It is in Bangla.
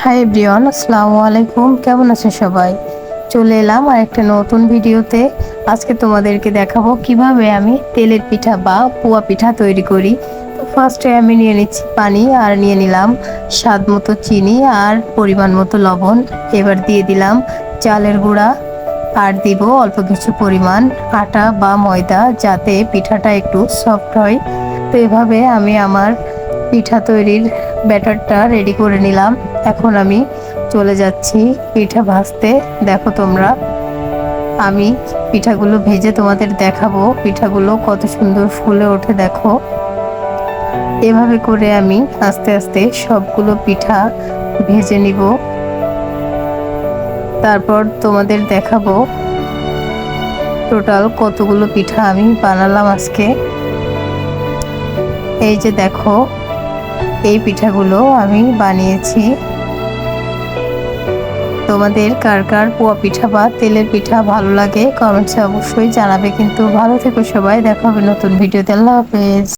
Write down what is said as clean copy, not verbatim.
হাই এভরিওয়ান, আসসালামু আলাইকুম। কেমন আছে সবাই? চলে এলাম আর একটা নতুন ভিডিওতে। আজকে তোমাদেরকে দেখাবো কিভাবে আমি তেলের পিঠা বা পুয়া পিঠা তৈরি করি। তো ফার্স্টে আমি নিয়ে নিচ্ছি পানি, আর নিয়ে নিলাম স্বাদ মতো চিনি আর পরিমাণ মতো লবণ। এবার দিয়ে দিলাম চালের গুঁড়া, আর দিব অল্প কিছু পরিমাণ আটা বা ময়দা, যাতে পিঠাটা একটু সফট হয়। তো এভাবে আমি আমার পিঠা তৈরির ব্যাটারটা রেডি করে নিলাম। এখন আমি চলে যাচ্ছি পিঠা ভাজতে। দেখো তোমরা, আমি পিঠাগুলো ভেজে তোমাদের দেখাবো পিঠাগুলো কত সুন্দর ফুলে ওঠে। দেখো, এভাবে করে আমি আস্তে আস্তে সবগুলো পিঠা ভেজে নিব, তারপর তোমাদের দেখাবো টোটাল কতগুলো পিঠা আমি বানালাম আজকে। এই যে দেখো, এই পিঠাগুলো আমি বানিয়েছি। তোমাদের কার কার পোয়া পিঠা বা তেলের পিঠা ভালো লাগে কমেন্টসে অবশ্যই জানাবে। কিন্তু ভালো থেকো সবাই, দেখা হবে নতুন ভিডিওতে। আল্লাহ হাফেজ।